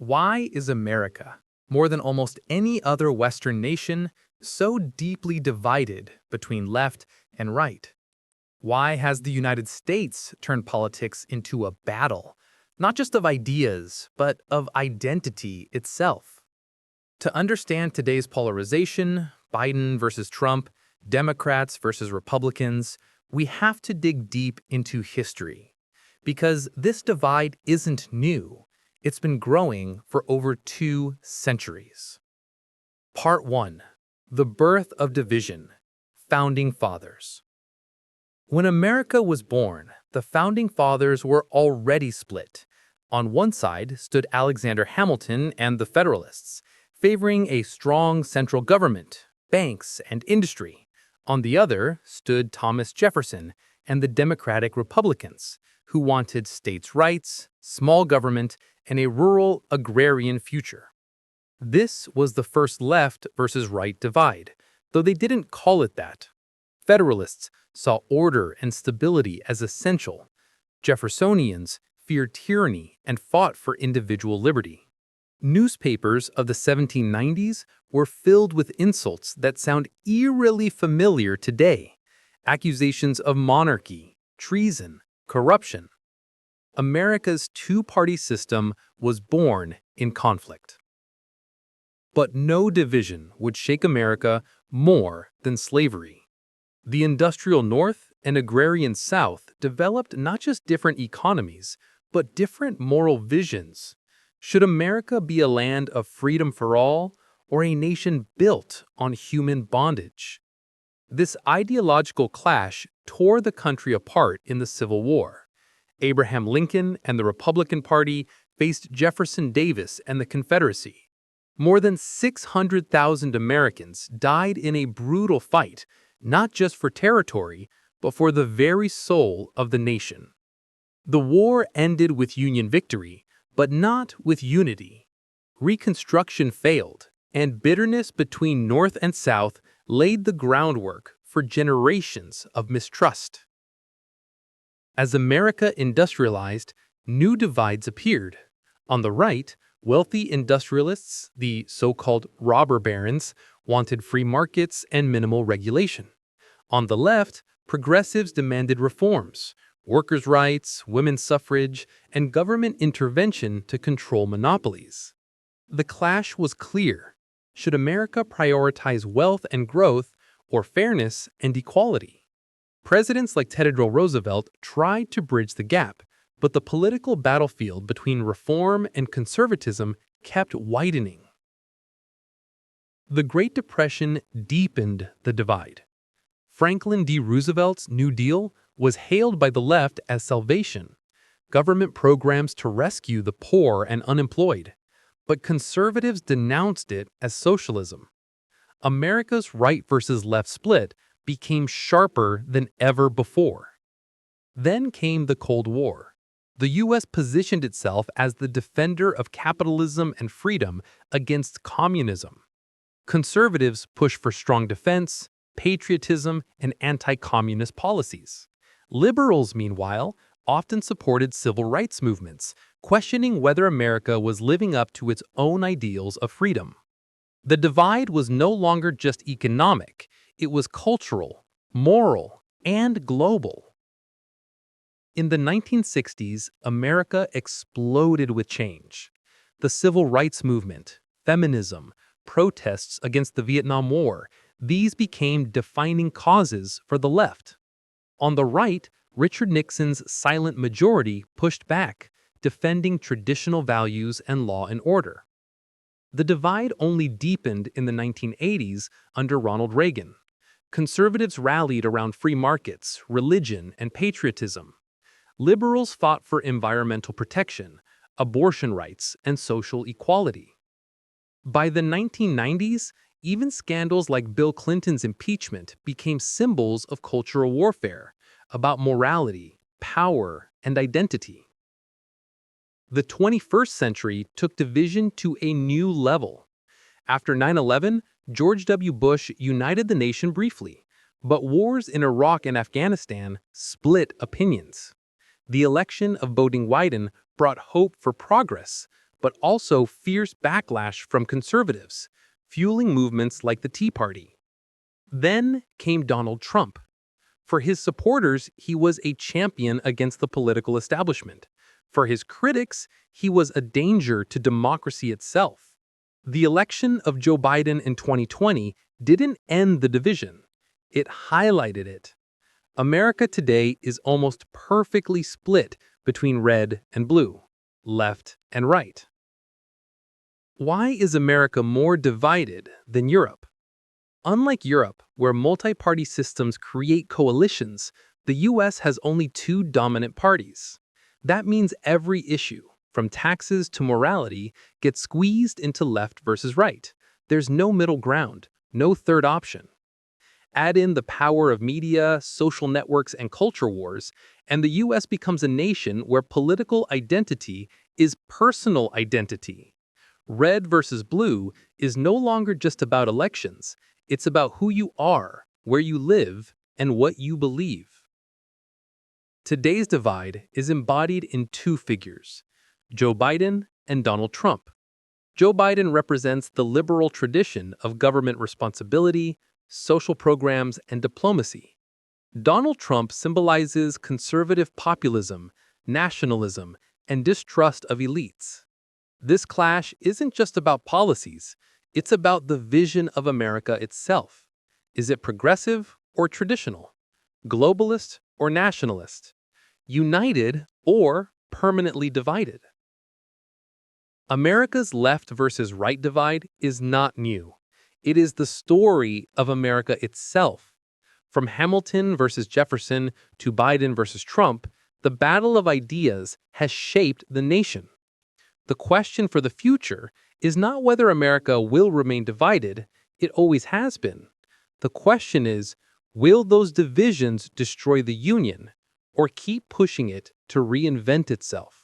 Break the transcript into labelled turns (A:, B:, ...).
A: Why is America, more than almost any other Western nation, so deeply divided between left and right? Why has the United States turned politics into a battle, not just of ideas, but of identity itself? To understand today's polarization, Biden versus Trump, Democrats versus Republicans, we have to dig deep into history. Because this divide isn't new. It's been growing for over 2 centuries. Part 1. The Birth of Division. Founding Fathers. When America was born, the Founding Fathers were already split. On one side stood Alexander Hamilton and the Federalists, favoring a strong central government, banks, and industry. On the other stood Thomas Jefferson and the Democratic Republicans, who wanted states' rights, small government, and a rural agrarian future. This was the first left versus right divide, though they didn't call it that. Federalists saw order and stability as essential. Jeffersonians feared tyranny and fought for individual liberty. Newspapers of the 1790s were filled with insults that sound eerily familiar today. Accusations of monarchy, treason, corruption. America's two-party system was born in conflict. But no division would shake America more than slavery. The industrial North and agrarian South developed not just different economies, but different moral visions. Should America be a land of freedom for all, or a nation built on human bondage? This ideological clash tore the country apart in the Civil War. Abraham Lincoln and the Republican Party faced Jefferson Davis and the Confederacy. More than 600,000 Americans died in a brutal fight, not just for territory, but for the very soul of the nation. The war ended with Union victory, but not with unity. Reconstruction failed, and bitterness between North and South laid the groundwork for generations of mistrust. As America industrialized, new divides appeared. On the right, wealthy industrialists, the so-called robber barons, wanted free markets and minimal regulation. On the left, progressives demanded reforms, workers' rights, women's suffrage, and government intervention to control monopolies. The clash was clear. Should America prioritize wealth and growth, or fairness and equality? Presidents like Theodore Roosevelt tried to bridge the gap, but the political battlefield between reform and conservatism kept widening. The Great Depression deepened the divide. Franklin D. Roosevelt's New Deal was hailed by the left as salvation, government programs to rescue the poor and unemployed, but conservatives denounced it as socialism. America's right versus left split became sharper than ever before. Then came the Cold War. The U.S. positioned itself as the defender of capitalism and freedom against communism. Conservatives pushed for strong defense, patriotism, and anti-communist policies. Liberals, meanwhile, often supported civil rights movements, questioning whether America was living up to its own ideals of freedom. The divide was no longer just economic, it was cultural, moral, and global. In the 1960s, America exploded with change. The civil rights movement, feminism, protests against the Vietnam War, these became defining causes for the left. On the right, Richard Nixon's silent majority pushed back, defending traditional values and law and order. The divide only deepened in the 1980s under Ronald Reagan. Conservatives rallied around free markets, religion, and patriotism. Liberals fought for environmental protection, abortion rights, and social equality. By the 1990s, even scandals like Bill Clinton's impeachment became symbols of cultural warfare, about morality, power, and identity. The 21st century took division to a new level. After 9/11, George W. Bush united the nation briefly, but wars in Iraq and Afghanistan split opinions. The election of Biden brought hope for progress, but also fierce backlash from conservatives, fueling movements like the Tea Party. Then came Donald Trump. For his supporters, he was a champion against the political establishment. For his critics, he was a danger to democracy itself. The election of Joe Biden in 2020 didn't end the division. It highlighted it. America today is almost perfectly split between red and blue, left and right. Why is America more divided than Europe? Unlike Europe, where multi-party systems create coalitions, the US has only two dominant parties. That means every issue, from taxes to morality, gets squeezed into left versus right. There's no middle ground, no third option. Add in the power of media, social networks, and culture wars, and the US becomes a nation where political identity is personal identity. Red versus blue is no longer just about elections. It's about who you are, where you live, and what you believe. Today's divide is embodied in two figures, Joe Biden and Donald Trump. Joe Biden represents the liberal tradition of government responsibility, social programs, and diplomacy. Donald Trump symbolizes conservative populism, nationalism, and distrust of elites. This clash isn't just about policies, it's about the vision of America itself. Is it progressive or traditional? Globalist or nationalist? United or permanently divided? America's left versus right divide is not new. It is the story of America itself. From Hamilton versus Jefferson to Biden versus Trump, the battle of ideas has shaped the nation. The question for the future is not whether America will remain divided, it always has been. The question is, will those divisions destroy the Union or keep pushing it to reinvent itself?